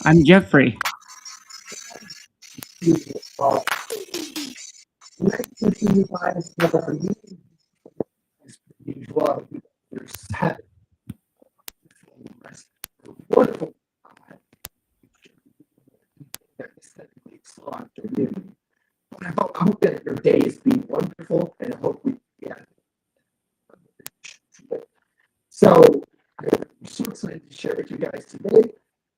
I'm Jeffrey. Usual, there's 7 wonderful aesthetically slow afternoon. I hope that your day is being wonderful, and I hope we so I'm so excited to share with you guys today.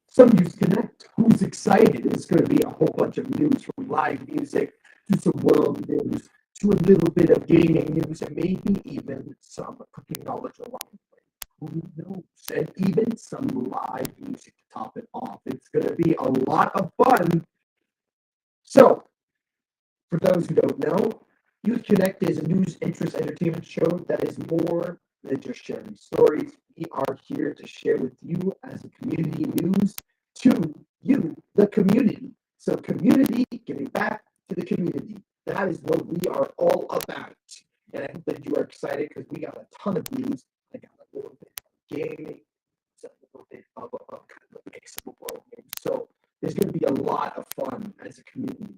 Some News Connect. Who's excited? It's going to be a whole bunch of news from live music to some world news to a little bit of gaming news and maybe even some cooking knowledge along the way. Who knows? And even some live music to top it off. It's going to be a lot of fun. So, for those who don't know, Youth Connect is a news, interest, entertainment show that is more than just sharing stories. We are here to share with you as a community news to you, the community. So, community giving back to the community. That is what we are all about. And I hope that you are excited because we got a ton of news. I got a little bit of gaming, a little bit of kind of a mix of world news. So, there's going to be a lot of fun as a community.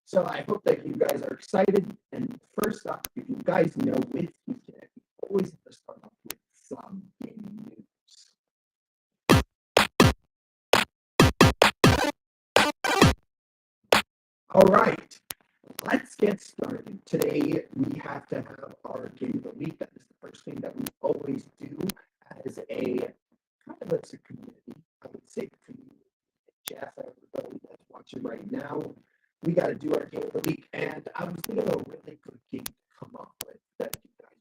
So I hope that you guys are excited. And first off, if you guys know with Youth Connect, we always have to start off with some gaming news. All right, let's get started. Today we have to have our game of the week. That is the first thing that we always do as a kind of as a community. I would say community. Jeff, everybody that's watching right now, we got to do our game of the week. And I was thinking of a really good game to come up with that you guys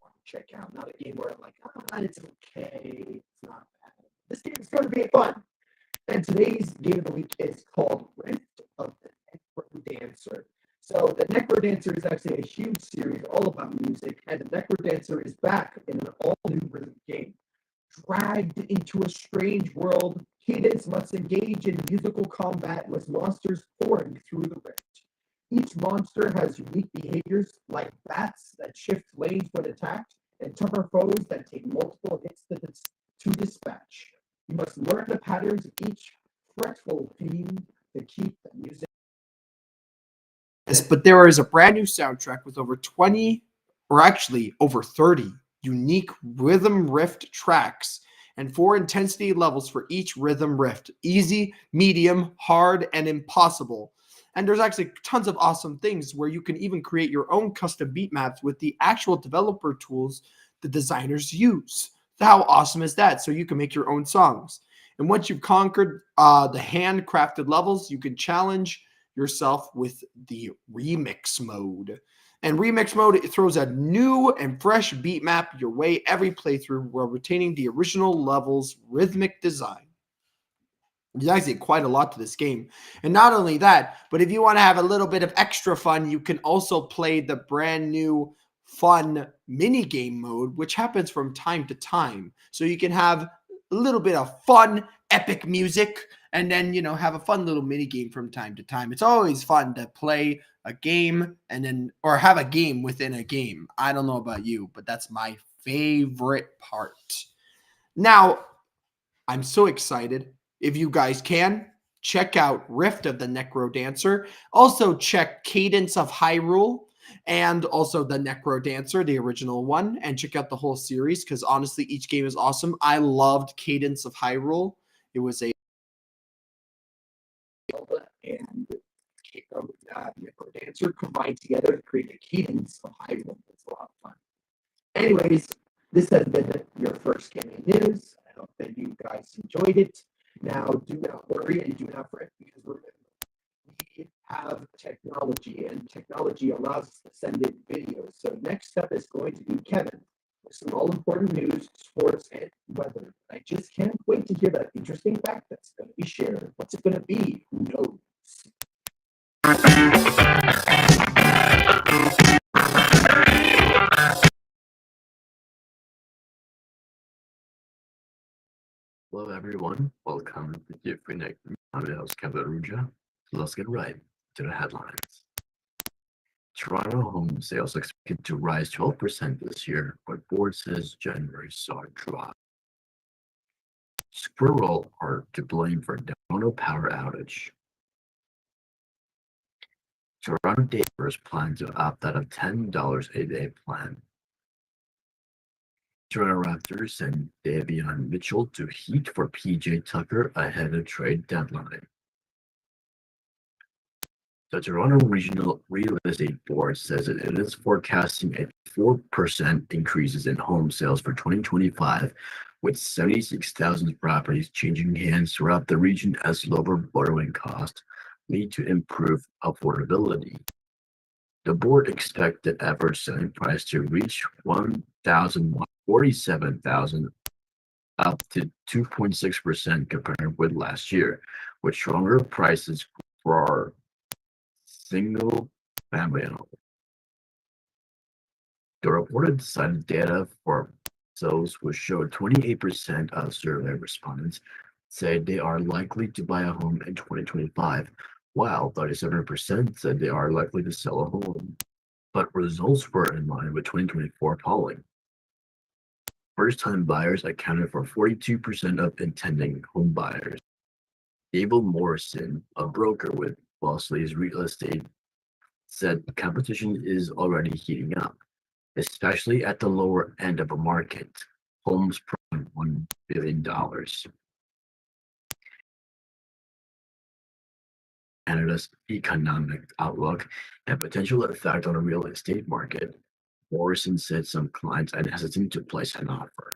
want to check out. Not a game where I'm like, it's okay, it's not bad. This game is going to be fun. And today's game of the week is called Rift of the Necro Dancer. So the Necro Dancer is actually a huge series all about music, and the Necro Dancer is back in an all-new rhythm game. Dragged into a strange world, Cadence must engage in musical combat with monsters pouring through the rift. Each monster has unique behaviors, like bats that shift lanes when attacked, and tougher foes that take multiple hits to dispatch. You must learn the patterns of each fretful theme to keep the music. Yes, but there is a brand new soundtrack with over 20, or actually over 30 unique rhythm rift tracks and 4 intensity levels for each rhythm rift: easy, medium, hard, and impossible. And there's actually tons of awesome things where you can even create your own custom beat maps with the actual developer tools the designers use. How awesome is that? So you can make your own songs. And once you've conquered the handcrafted levels, you can challenge yourself with the remix mode. And remix mode, it throws a new and fresh beat map your way every playthrough while retaining the original level's rhythmic design. There's actually quite a lot to this game. And not only that, but if you want to have a little bit of extra fun, you can also play the brand new fun mini game mode, which happens from time to time. So you can have a little bit of fun, epic music, and then, have a fun little mini game from time to time. It's always fun to play a game or have a game within a game. I don't know about you, but that's my favorite part. Now, I'm so excited. If you guys can, check out Rift of the Necro Dancer. Also check Cadence of Hyrule and also the Necro Dancer, the original one, and check out the whole series because honestly, each game is awesome. I loved Cadence of Hyrule. It was a and Necro Dancer combined together to create a Cadence of Hyrule. It's a lot of fun. Anyways, this has been your first gaming news. I hope that you guys enjoyed it. Now, do not worry and do not fret because we have technology, and technology allows us to send in videos. So next up is going to be Kevin with some all-important news, sports, and weather. I just can't wait to hear that interesting fact that's going to be shared. What's it going to be? Who knows? Hello, everyone. Welcome to Youth Connect. I'm your host, Kevin Aruja. So let's get right to the headlines. Toronto home sales expected to rise 12% this year, but board says January saw a drop. Squirrel are to blame for Toronto power outage. Toronto Daybreakers plan to opt out of $10 a day plan. Toronto Raptors send Davion Mitchell to Heat for PJ Tucker ahead of trade deadline. The Toronto Regional Real Estate Board says that it is forecasting a 4% increases in home sales for 2025, with 76,000 properties changing hands throughout the region as lower borrowing costs lead to improved affordability. The board expects the average selling price to reach $1,147,000, up to 2.6% compared with last year, with stronger prices for single family home. The reported cited data for sales which showed 28% of survey respondents said they are likely to buy a home in 2025, while 37% said they are likely to sell a home. But results were in line with 2024 polling. First-time buyers accounted for 42% of intending home buyers. Abel Morrison, a broker with Bossley's Real Estate, said competition is already heating up, especially at the lower end of a market, homes priced $1 billion. Canada's economic outlook and potential effect on the real estate market. Morrison said some clients are hesitant to place an offer.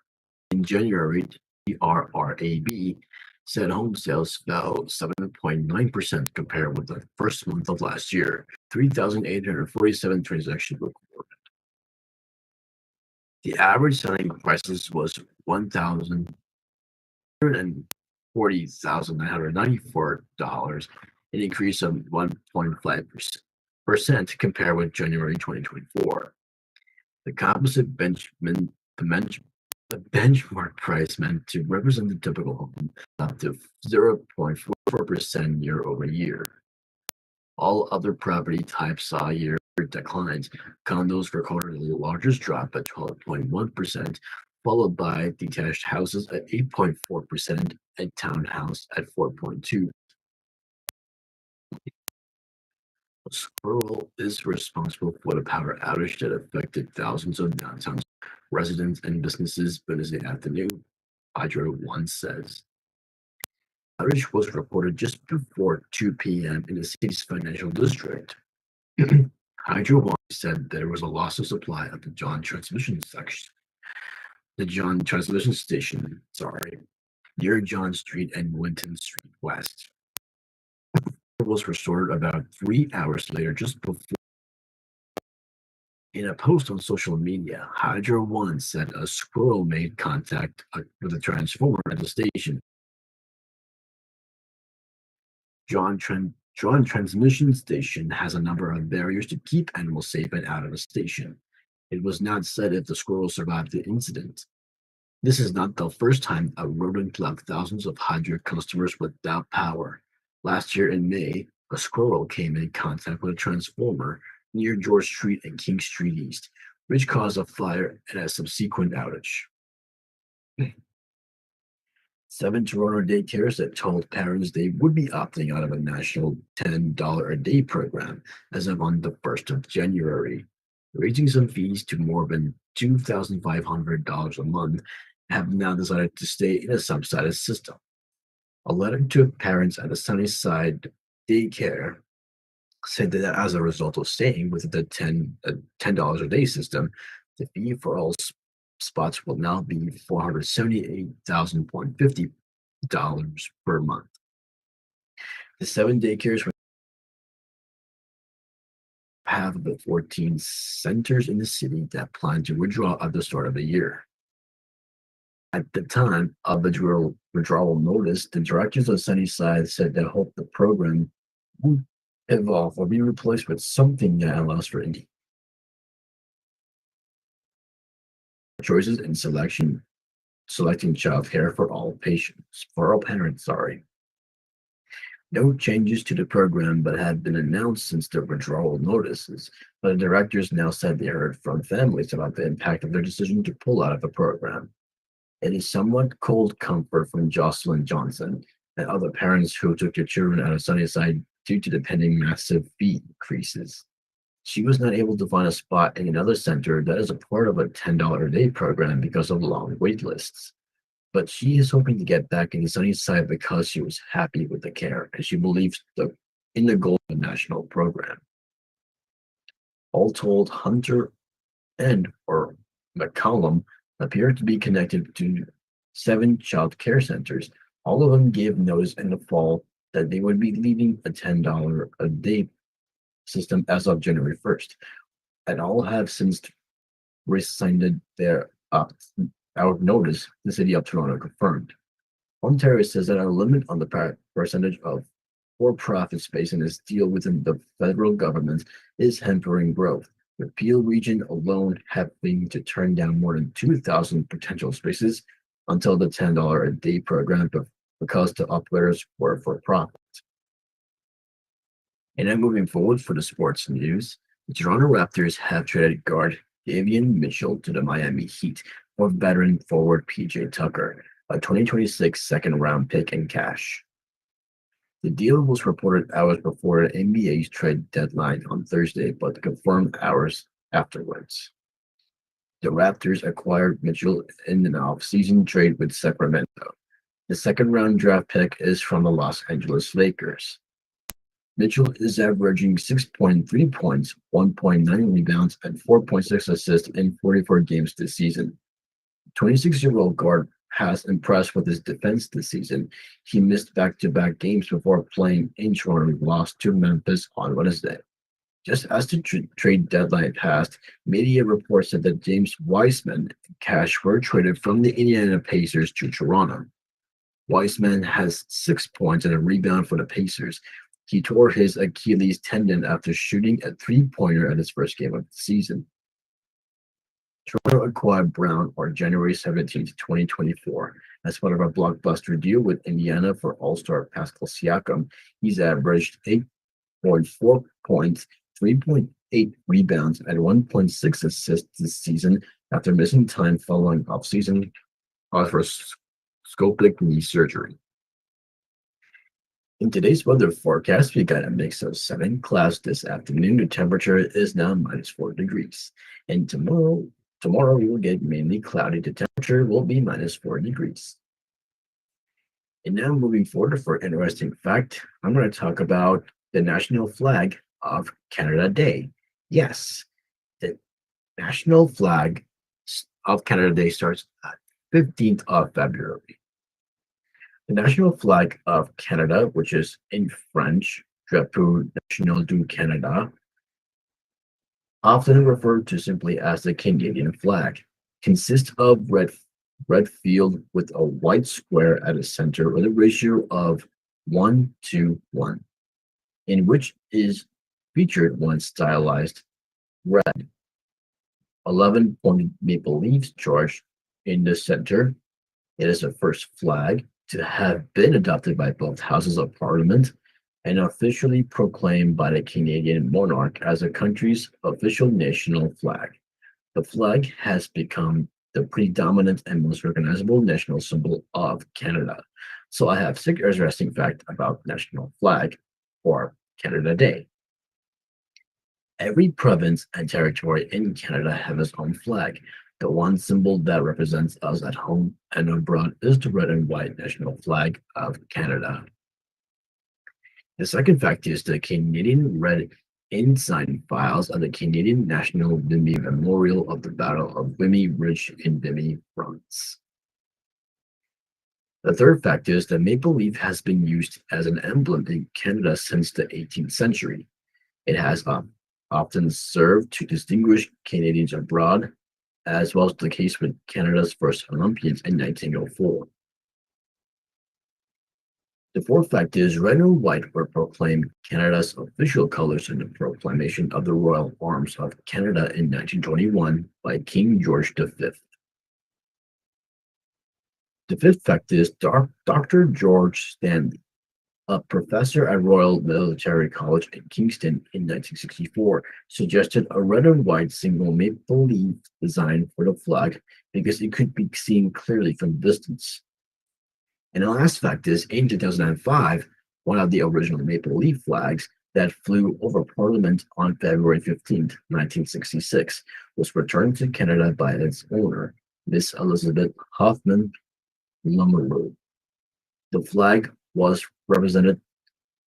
In January, the RRAB said home sales fell 7.9% compared with the first month of last year. 3,847 transactions were recorded. The average selling prices was $140,994, an increase of 1.5% compared with January 2024. The composite the benchmark price meant to represent the typical home up to 0.44% year over year. All other property types saw year declines. Condos recorded the largest drop at 12.1%, followed by detached houses at 8.4% and townhouse at 4.2%. Squirrel is responsible for the power outage that affected thousands of downtown residents and businesses Wednesday afternoon, Hydro One says. Outage was reported just before 2 p.m. in the city's financial district. Hydro One said there was a loss of supply at the John Transmission Station, near John Street and Winton Street West. It was restored about 3 hours later, just before. In a post on social media, Hydro One said a squirrel made contact with a transformer at the station. John Transmission Station has a number of barriers to keep animals safe and out of the station. It was not said if the squirrel survived the incident. This is not the first time a rodent left thousands of Hydro customers without power. Last year in May, a squirrel came in contact with a transformer near George Street and King Street East, which caused a fire and a subsequent outage. 7 Toronto daycares that told parents they would be opting out of a national $10 a day program as of on the 1st of January, raising some fees to more than $2,500 a month, have now decided to stay in a subsidized system. A letter to parents at the Sunnyside daycare said that as a result of staying with the $10 a day system, the fee for all spots will now be $478,050 per month. The 7 daycares have the 14 centers in the city that plan to withdraw at the start of the year. At the time of the withdrawal notice, the directors of Sunnyside said they hope the program would evolve or be replaced with something that allows for choices in selecting childcare for all parents. No changes to the program but had been announced since the withdrawal notices, but the directors now said they heard from families about the impact of their decision to pull out of the program. It is somewhat cold comfort from Jocelyn Johnson and other parents who took their children out of Sunnyside due to the pending massive fee increases. She was not able to find a spot in another center that is a part of a $10 a day program because of long wait lists. But she is hoping to get back in the Sunnyside because she was happy with the care and she believes in the goal of the national program. All told, Hunter and or McCollum appear to be connected to 7 child care centers. All of them gave notice in the fall that they would be leaving a $10 a day system as of January 1st, and all have since rescinded their out notice, the city of Toronto confirmed. Ontario says that a limit on the percentage of for-profit space in its deal within the federal government is hampering growth, with Peel Region alone having to turn down more than 2,000 potential spaces until the $10 a day program because the operators were for profit. And then moving forward for the sports news, the Toronto Raptors have traded guard Davion Mitchell to the Miami Heat for veteran forward PJ Tucker, a 2026 second round pick in cash. The deal was reported hours before the NBA's trade deadline on Thursday, but confirmed hours afterwards. The Raptors acquired Mitchell in an off-season trade with Sacramento. The second round draft pick is from the Los Angeles Lakers. Mitchell is averaging 6.3 points, 1.9 rebounds, and 4.6 assists in 44 games this season. 26-year-old guard has impressed with his defense this season. He missed back-to-back games before playing in Toronto and lost to Memphis on Wednesday. Just as the trade deadline passed, media reports said that James Wiseman and Cash were traded from the Indiana Pacers to Toronto. Wiseman has 6 points and a rebound for the Pacers. He tore his Achilles tendon after shooting a three-pointer at his first game of the season. Toronto acquired Brown on January 17, 2024, as part of a blockbuster deal with Indiana for All-Star Pascal Siakam. He's averaged 8.4 points, 3.8 rebounds, and 1.6 assists this season after missing time following off-season arthroscopic knee surgery. In today's weather forecast, we got a mix of sun and clouds this afternoon. The temperature is now -4 degrees. And tomorrow we will get mainly cloudy. The temperature will be -4 degrees. And now moving forward for an interesting fact, I'm going to talk about the national flag of Canada Day. Yes, the national flag of Canada Day starts at 15th of February. The national flag of Canada, which is in French, Drapeau National du Canada, often referred to simply as the Canadian flag, consists of red field with a white square at its center with a ratio of 1:1, in which is featured one stylized red 11-pointed maple leaves charged in the center. It is the first flag to have been adopted by both houses of parliament and officially proclaimed by the Canadian monarch as the country's official national flag. The flag has become the predominant and most recognizable national symbol of Canada. So I have 6 interesting facts about national flag for Canada Day. Every province and territory in Canada have its own flag. The one symbol that represents us at home and abroad is the red and white national flag of Canada. The second fact is the Canadian Red Ensign files of the Canadian National Vimy Memorial of the Battle of Vimy Ridge in Vimy, France. The third fact is that maple leaf has been used as an emblem in Canada since the 18th century. It has often served to distinguish Canadians abroad, as was the case with Canada's first Olympians in 1904. The fourth fact is red and white were proclaimed Canada's official colors in the proclamation of the Royal Arms of Canada in 1921 by King George V. The fifth fact is Dr. George Stanley, A professor at Royal Military College in Kingston in 1964 suggested a red and white single maple leaf design for the flag because it could be seen clearly from a distance. And the last fact is, in 2005, one of the original maple leaf flags that flew over Parliament on February 15th, 1966, was returned to Canada by its owner, Miss Elizabeth Hoffman Lummerlow. The flag was represented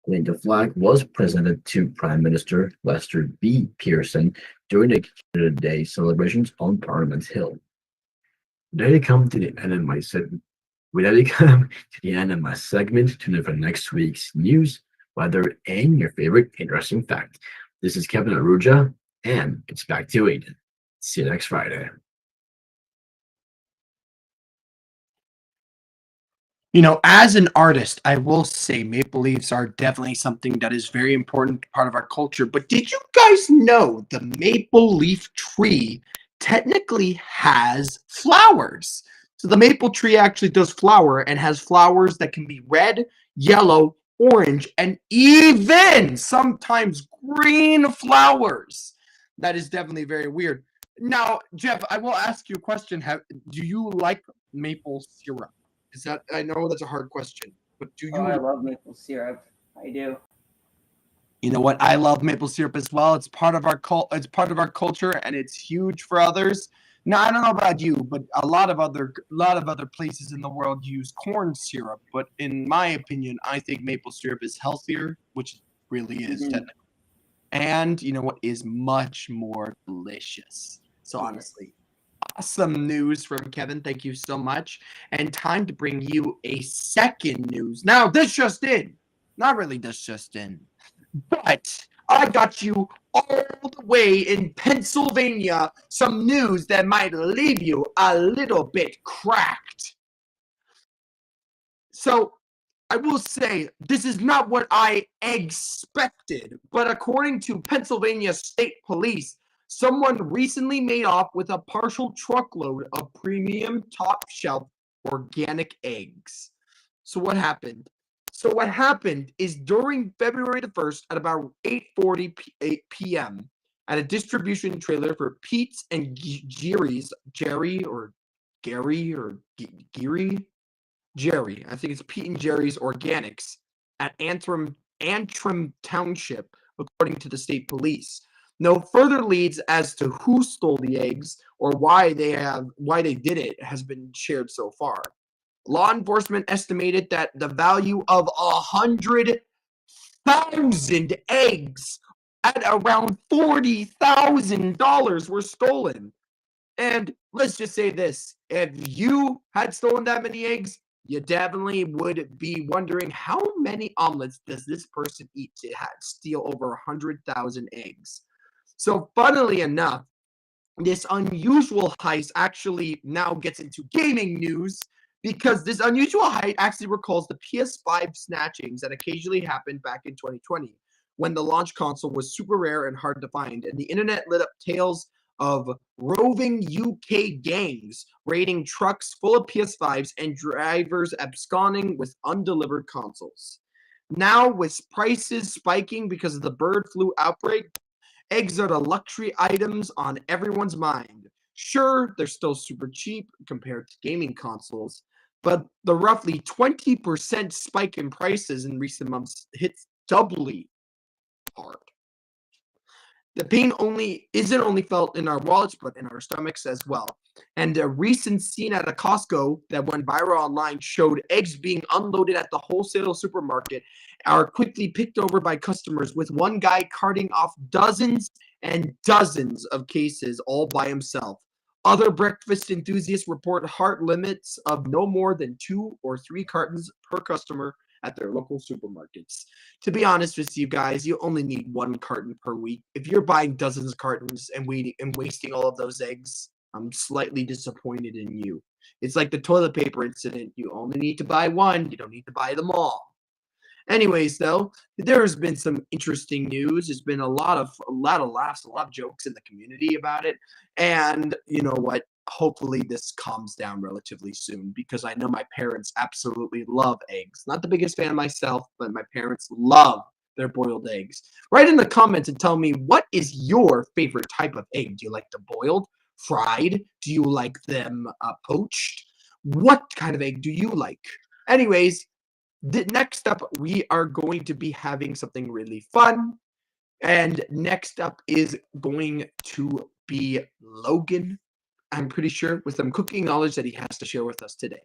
the flag was presented to Prime Minister Lester B. Pearson during the Canada Day celebrations on Parliament Hill. There you come to the end of my segment. With that, we come to the end of my segment. Tune in for next week's news, weather, and your favorite interesting fact. This is Kevin Aruja, and it's back to Aiden. See you next Friday. As an artist, I will say maple leaves are definitely something that is very important part of our culture. But did you guys know the maple leaf tree technically has flowers? So the maple tree actually does flower and has flowers that can be red, yellow, orange, and even sometimes green flowers. That is definitely very weird. Now, Jeff, I will ask you a question. Do you like maple syrup? I know that's a hard question, but do you? I love maple syrup. I do. You know what? I love maple syrup as well. It's part of our It's part of our culture, and it's huge for others. Now, I don't know about you, but a lot of other places in the world use corn syrup. But in my opinion, I think maple syrup is healthier, which it really is technically. And you know what is much more delicious. So honestly, awesome news from Kevin. Thank you so much. And time to bring you a second news. Now, this just in. Not really this just in. But I got you all the way in Pennsylvania some news that might leave you a little bit cracked. So, I will say this is not what I expected, but according to Pennsylvania State Police, someone recently made off with a partial truckload of premium top shelf organic eggs. So what happened? Is during February the 1st at about 8:40 p.m. at a distribution trailer for Pete's and Jerry's, Jerry, I think it's Pete and Jerry's Organics at Antrim Township, according to the state police. No further leads as to who stole the eggs or why they did it has been shared so far. Law enforcement estimated that the value of 100,000 eggs at around $40,000 were stolen. And let's just say this: if you had stolen that many eggs, you definitely would be wondering how many omelets does this person eat to steal over 100,000 eggs. So funnily enough, this unusual heist actually now gets into gaming news because this unusual heist actually recalls the PS5 snatchings that occasionally happened back in 2020 when the launch console was super rare and hard to find, and the internet lit up tales of roving UK gangs raiding trucks full of PS5s and drivers absconding with undelivered consoles. Now, with prices spiking because of the bird flu outbreak, eggs are the luxury items on everyone's mind. Sure, they're still super cheap compared to gaming consoles, but the roughly 20% spike in prices in recent months hits doubly hard. The pain isn't only felt in our wallets, but in our stomachs as well. And a recent scene at a Costco that went viral online showed eggs being unloaded at the wholesale supermarket are quickly picked over by customers, with one guy carting off dozens and dozens of cases all by himself. Other breakfast enthusiasts report hard limits of no more than 2 or 3 cartons per customer at their local supermarkets. To be honest with you guys, you only need 1 carton per week. If you're buying dozens of cartons and wasting all of those eggs, I'm slightly disappointed in you. It's like the toilet paper incident. You only need to buy 1. You don't need to buy them all. Anyways, though, there has been some interesting news. There's been a lot of laughs, a lot of jokes in the community about it. And you know what? hopefully this calms down relatively soon because I know my parents absolutely love eggs. Not the biggest fan myself, but my parents love their boiled eggs. Write in the comments and tell me, what is your favorite type of egg? Do you like them boiled, fried? Do you like them poached? What kind of egg do you like? Anyways, next up, we are going to be having something really fun. And next up is going to be Logan, I'm pretty sure, with some cooking knowledge that he has to share with us today.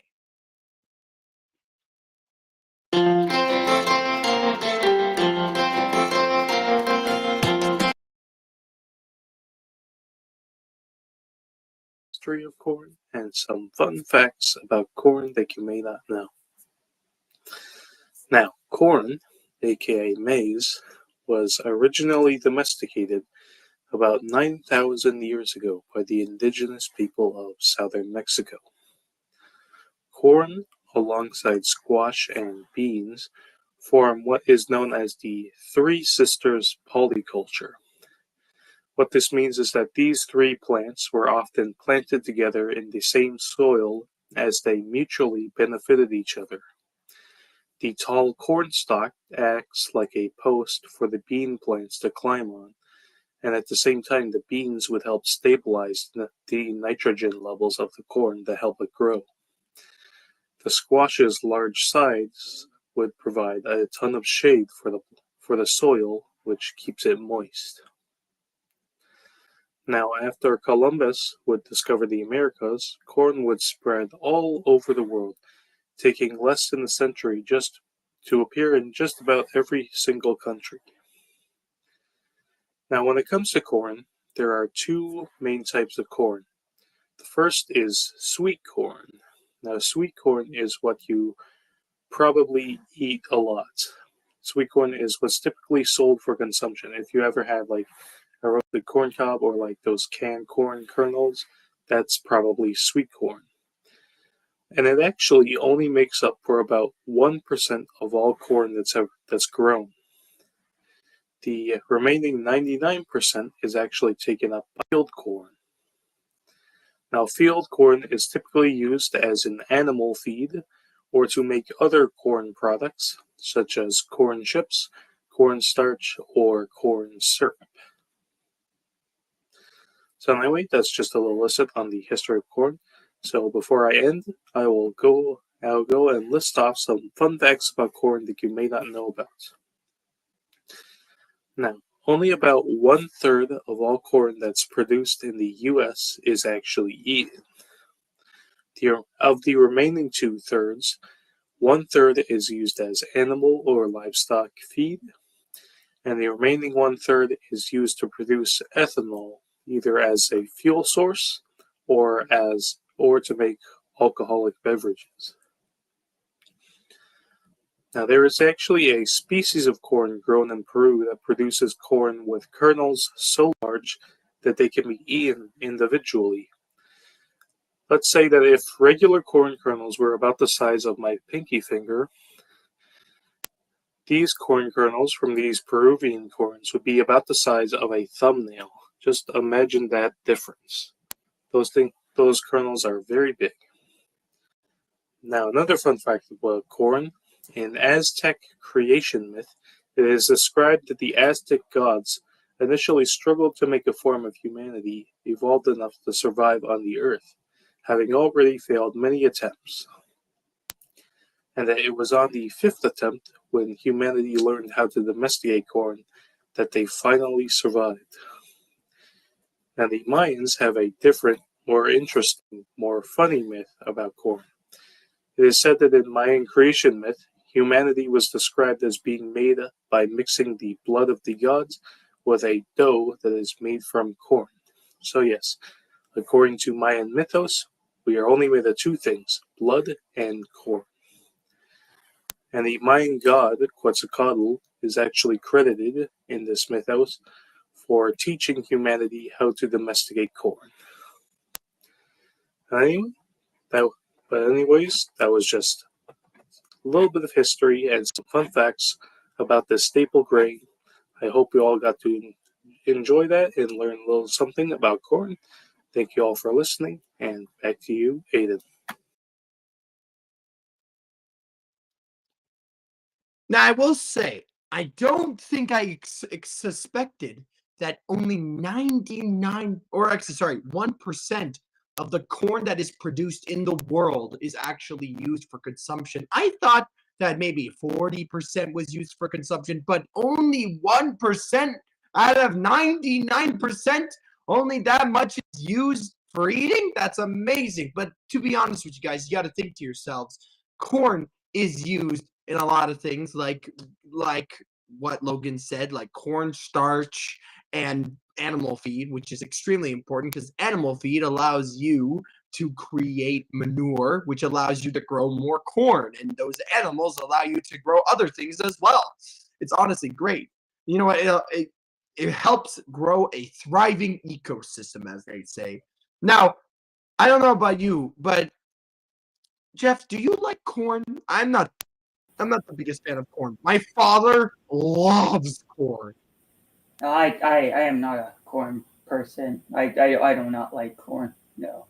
History of corn and some fun facts about corn that you may not know. Now, corn, aka maize, was originally domesticated about 9,000 years ago by the indigenous people of southern Mexico. Corn, alongside squash and beans, form what is known as the Three Sisters polyculture. What this means is that these three plants were often planted together in the same soil as they mutually benefited each other. The tall corn stalk acts like a post for the bean plants to climb on, and at the same time the beans would help stabilize the nitrogen levels of the corn to help it grow. The squash's large sides would provide a ton of shade for the soil, which keeps it moist. Now, after Columbus would discover the Americas, corn would spread all over the world, taking less than a century just to appear in just about every single country. Now, when it comes to corn, there are two main types of corn. The first is sweet corn. Now, sweet corn is what you probably eat a lot. Sweet corn is what's typically sold for consumption. If you ever had like a roasted corn cob or like those canned corn kernels, that's probably sweet corn. And it actually only makes up for about 1% of all corn that's grown. The remaining 99% is actually taken up by field corn. Now, field corn is typically used as an animal feed or to make other corn products, such as corn chips, cornstarch, or corn syrup. So anyway, that's just a little lesson on the history of corn. So before I end, I'll go and list off some fun facts about corn that you may not know about. Now, only about 1/3 of all corn that's produced in the U.S. is actually eaten. Of the remaining 2/3, 1/3 is used as animal or livestock feed, and the remaining 1/3 is used to produce ethanol, either as a fuel source or to make alcoholic beverages. Now, there is actually a species of corn grown in Peru that produces corn with kernels so large that they can be eaten individually. Let's say that if regular corn kernels were about the size of my pinky finger, these corn kernels from these Peruvian corns would be about the size of a thumbnail. Just imagine that difference. Those kernels are very big. Now, another fun fact about corn. In Aztec creation myth, it is described that the Aztec gods initially struggled to make a form of humanity evolved enough to survive on the earth, having already failed many attempts. And that it was on the 5th attempt, when humanity learned how to domesticate corn, that they finally survived. Now, the Mayans have a different, more interesting, more funny myth about corn. It is said that in Mayan creation myth, humanity was described as being made by mixing the blood of the gods with a dough that is made from corn. So yes, according to Mayan mythos, we are only made of two things, blood and corn. And the Mayan god, Quetzalcoatl, is actually credited in this mythos for teaching humanity how to domesticate corn. Anyways, that was just a little bit of history and some fun facts about this staple grain. I hope you all got to enjoy that and learn a little something about corn. Thank you all for listening, and back to you, Aiden. Now, I will say, I don't think I suspected that only 99, or actually, sorry, 1% of the corn that is produced in the world is actually used for consumption. I thought that maybe 40% was used for consumption, but only 1% out of 99%, only that much is used for eating? That's amazing. But to be honest with you guys, you got to think to yourselves, corn is used in a lot of things like what Logan said, like cornstarch and animal feed, which is extremely important because animal feed allows you to create manure, which allows you to grow more corn, and those animals allow you to grow other things as well. It's honestly great. You know what? It helps grow a thriving ecosystem, as they say. Now, I don't know about you, but Jeff, do you like corn? I'm not the biggest fan of corn. My father loves corn. I am not a corn person. I do not like corn. No.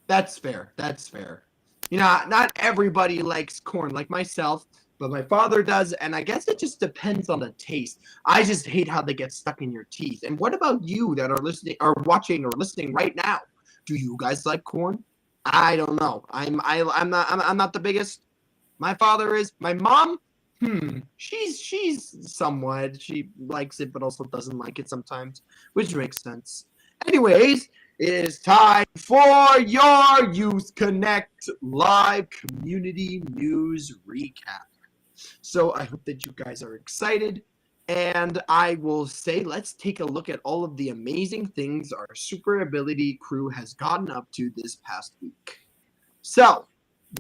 That's fair. That's fair. You know, not everybody likes corn like myself, but my father does, and I guess it just depends on the taste. I just hate how they get stuck in your teeth. And what about you that are listening or watching or listening right now? Do you guys like corn? I don't know. I'm not the biggest. My father is. My mom, she's somewhat. She likes it, but also doesn't like it sometimes, which makes sense. Anyways, it is time for your Youth Connect live community news recap. So I hope that you guys are excited. And I will say, let's take a look at all of the amazing things our Super Ability crew has gotten up to this past week. So,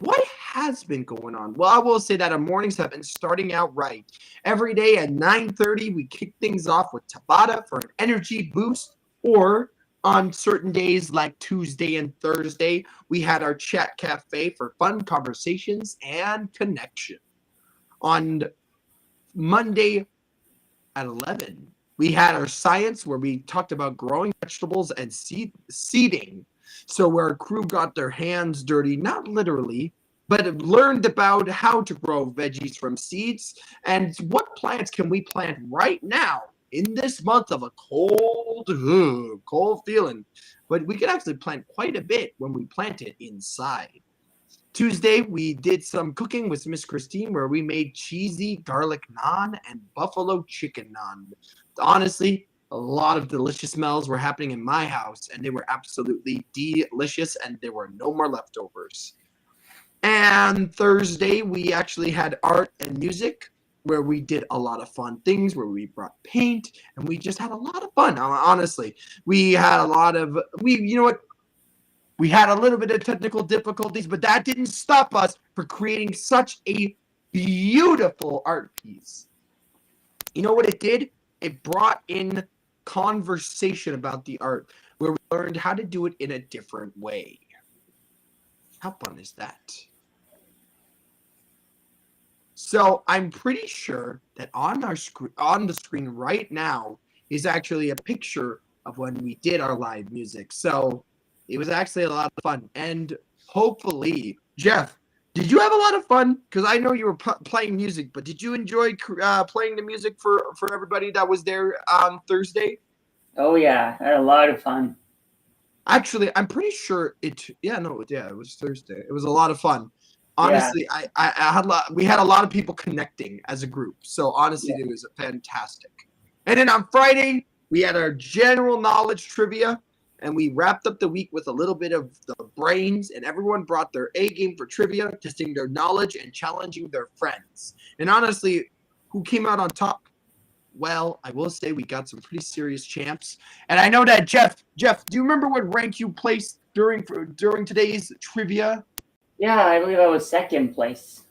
what has been going on? Well, I will say that our mornings have been starting out right. Every day at 9:30, we kick things off with Tabata for an energy boost, or on certain days like Tuesday and Thursday, we had our chat cafe for fun conversations and connection. On Monday at 11, we had our science where we talked about growing vegetables and seeding. So where our crew got their hands dirty, not literally, but learned about how to grow veggies from seeds and what plants can we plant right now in this month of a cold feeling. But we can actually plant quite a bit when we plant it inside. Tuesday, we did some cooking with Miss Christine where we made cheesy garlic naan and buffalo chicken naan. Honestly, a lot of delicious smells were happening in my house, and they were absolutely delicious, and there were no more leftovers. And Thursday, we actually had art and music where we did a lot of fun things, where we brought paint, and we just had a lot of fun, honestly. We had a lot of, you know what? We had a little bit of technical difficulties, but that didn't stop us from creating such a beautiful art piece. You know what it did? It brought in conversation about the art, where we learned how to do it in a different way. How fun is that? So I'm pretty sure that on the screen right now is actually a picture of when we did our live music. So it was actually a lot of fun. And hopefully, Jeff, did you have a lot of fun? Because I know you were playing music, but did you enjoy playing the music for everybody that was there on Thursday? Oh yeah, I had a lot of fun. Actually, I'm pretty sure it was Thursday. It was a lot of fun. Honestly, yeah. We had a lot of people connecting as a group. So honestly, It was fantastic. And then on Friday, we had our general knowledge trivia. And we wrapped up the week with a little bit of the brains, and everyone brought their A game for trivia, testing their knowledge and challenging their friends. And honestly, who came out on top? Well, I will say we got some pretty serious champs. And I know that Jeff, do you remember what rank you placed during today's trivia? Yeah, I believe I was second place.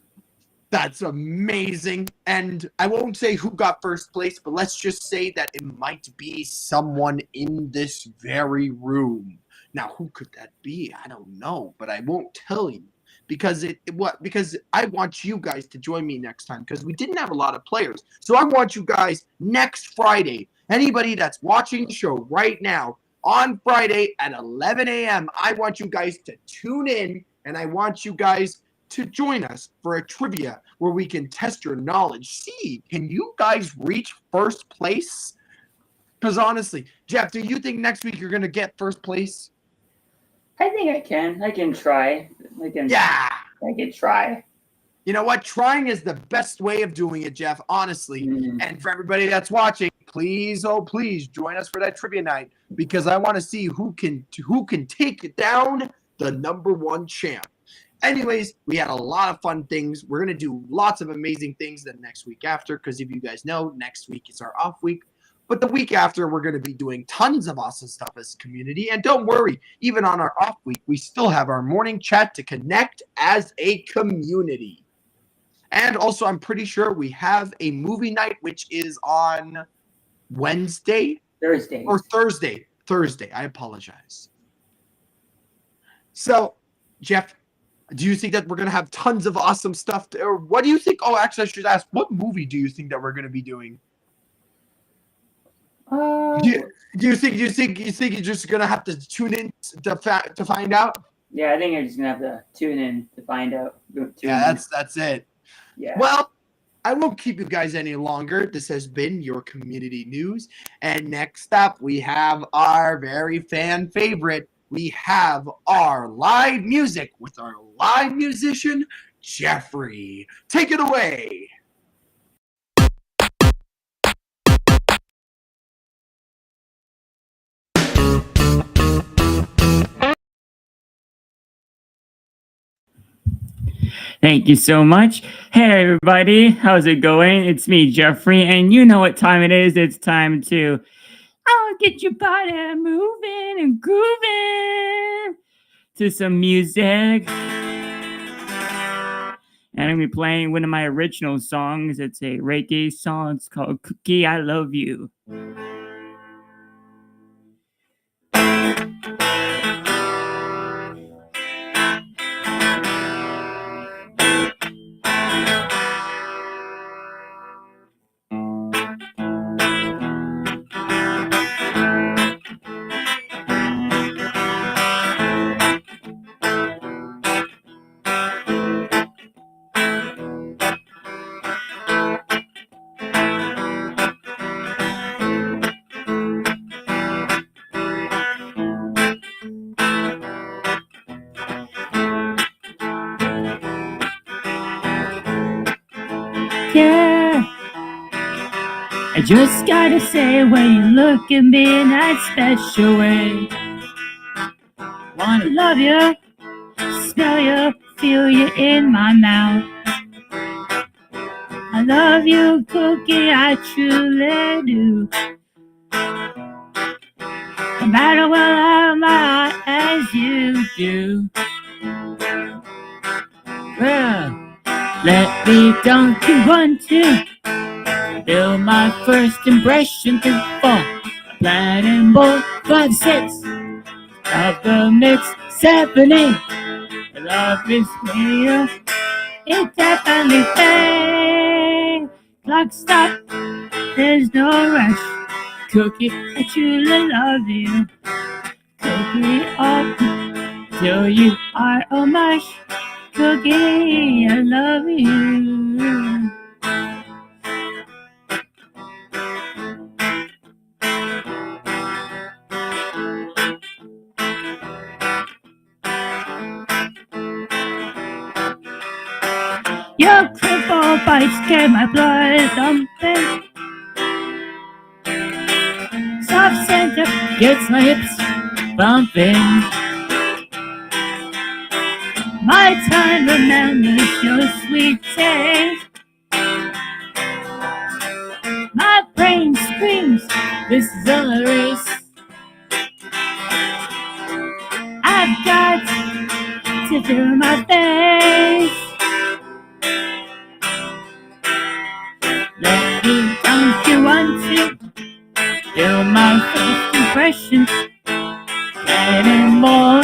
That's amazing. And I won't say who got first place, but let's just say that it might be someone in this very room. Now, who could that be? I don't know, but I won't tell you because because I want you guys to join me next time because we didn't have a lot of players. So I want you guys next Friday, anybody that's watching the show right now on Friday at 11 a.m. I want you guys to tune in, and I want you guys to join us for a trivia where we can test your knowledge. See, can you guys reach first place? Because honestly, Jeff, do you think next week you're going to get first place? I think I can. I can try. Yeah. I can try. You know what? Trying is the best way of doing it, Jeff, honestly. Mm. And for everybody that's watching, please, oh please, join us for that trivia night because I want to see who can take down the #1 champ. Anyways, we had a lot of fun things. We're going to do lots of amazing things the next week after because if you guys know, next week is our off week. But the week after, we're going to be doing tons of awesome stuff as a community. And don't worry, even on our off week, we still have our morning chat to connect as a community. And also, I'm pretty sure we have a movie night, which is on Wednesday Thursday. or Thursday. Thursday. I apologize. So, Jeff, do you think that we're going to have tons of awesome stuff? Or what do you think? Oh, actually, I should ask, what movie do you think that we're going to be doing? Do you think you're just going to have to tune in to find out? Yeah, I think you're just gonna have to tune in to find out. That's it. Yeah. Well, I won't keep you guys any longer. This has been your community news. And next up, we have our very fan favorite. We have our live music with our live musician, Jeffrey. Take it away. Thank you so much. Hey, everybody. How's it going? It's me, Jeffrey, and you know what time it is. It's time to get your body moving and grooving to some music. And I'm going to be playing one of my original songs. It's a reggae song. It's called Cookie, I Love You. Yeah, I just gotta say when you look at me in that special way, wanna love you, smell you, feel you in my mouth. I love you, Cookie, I truly do. No matter what I have my heart as you do. Well, let me down to 1, 2. Build my first impression to 4. Planning 4, 5, 6. Of the mix 7, 8. Love is real. It definitely fades. Clock stop. There's no rush. Cookie, I truly love you. Cookie up till you are a mush. Cookie, I love you. Your cripple bites get my blood thumping. Soft center gets my hips bumping. My tongue remembers your sweet taste. My brain screams, this is a race. I've got to fill my face. Let me count you 1, 2. Feel my first impression. Getting more.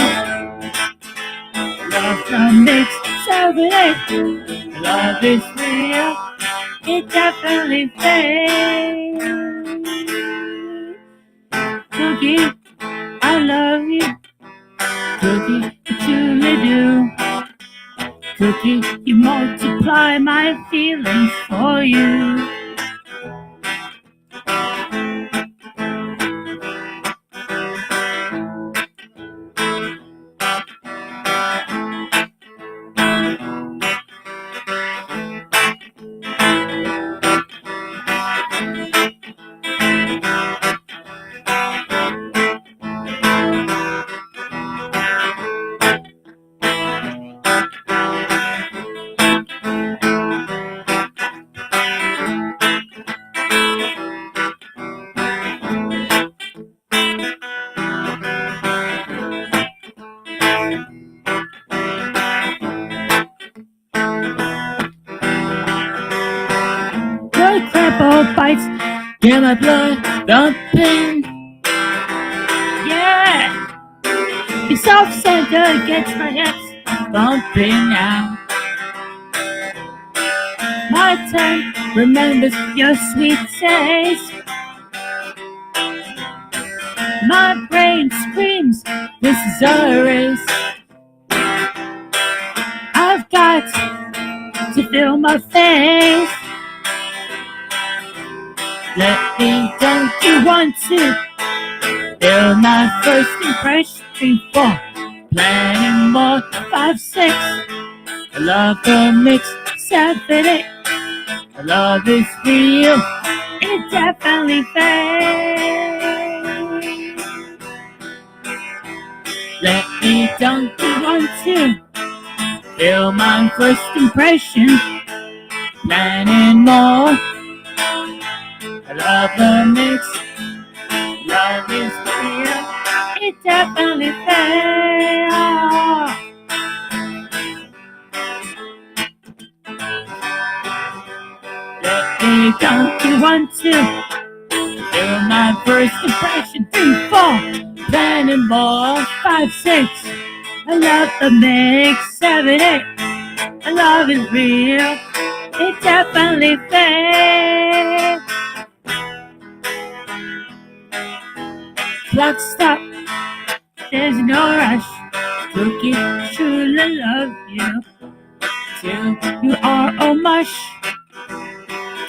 Love from mix 7, 8. Love is real. It definitely fades. Cookie, Cookie, what you do? Cookie, you multiply my feelings for you. Blood crapple bites, get my blood thumping. Yeah, your soft center gets my hips bumping now. My tongue remembers your sweet taste. My brain screams, this is a race. I've got to fill my face. Let me dunk you 1, 2. Feel my first impression 3, 4. Planning more 5, 6. I love the mix 7, 8. I love is real. It definitely fades. Let me dunk you 1, 2. Feel my first impression. Planning more. I love the mix. Love is real. It definitely fails. Let me dunk you 1, 2. Feel my first impression 3, 4. Planning more 5, 6. I love the mix 7, 8. I love is real. It definitely fades. Clock stop, there's no rush. Cookie, truly love you till you are a mush.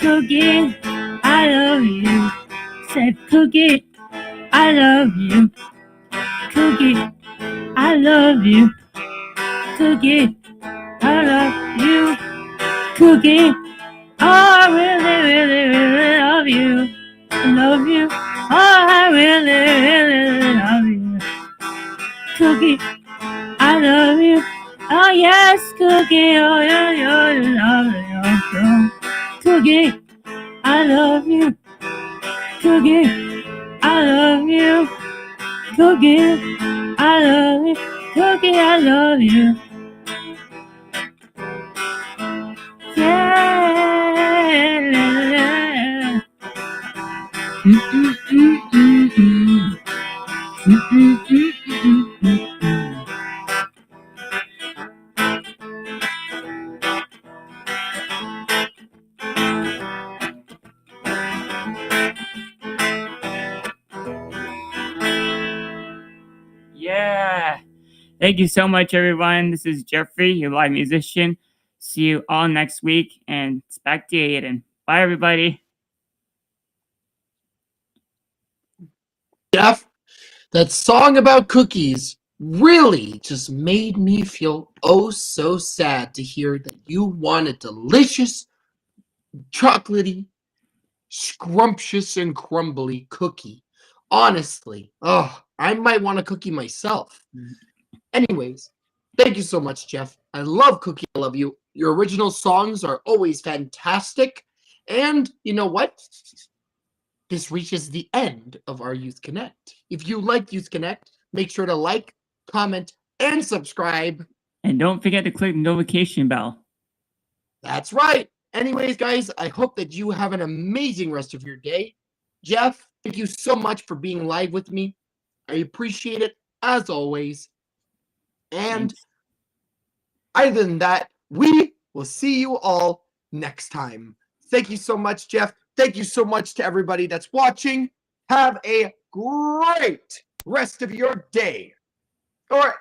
Cookie, I love you. Said Cookie, I love you. Cookie, I love you. Cookie, I love you. Cookie, oh, I really, really, really love you. I love you. Oh, I really, really love you. Cookie, I love you. Oh, yes, Cookie. Oh, yeah, you love you. Cookie, I love you. Cookie, I love you. Cookie, I love you. Cookie, I love you. Yeah. Yeah. Thank you so much, everyone. This is Jeffrey, your live musician. See you all next week, and it's back to Aiden. Bye, everybody. Jeff, that song about cookies really just made me feel oh so sad to hear that you want a delicious, chocolatey, scrumptious, and crumbly cookie. Honestly, I might want a cookie myself. Anyways, thank you so much, Jeff. I love Cookie, I Love You. Your original songs are always fantastic. And you know what? This reaches the end of our Youth Connect. If you like Youth Connect, make sure to like, comment, and subscribe. And don't forget to click the notification bell. That's right. Anyways, guys, I hope that you have an amazing rest of your day. Jeff, thank you so much for being live with me. I appreciate it as always. And Thanks. other than that, we will see you all next time. Thank you so much, Jeff. Thank you so much to everybody that's watching. Have a great rest of your day. All right.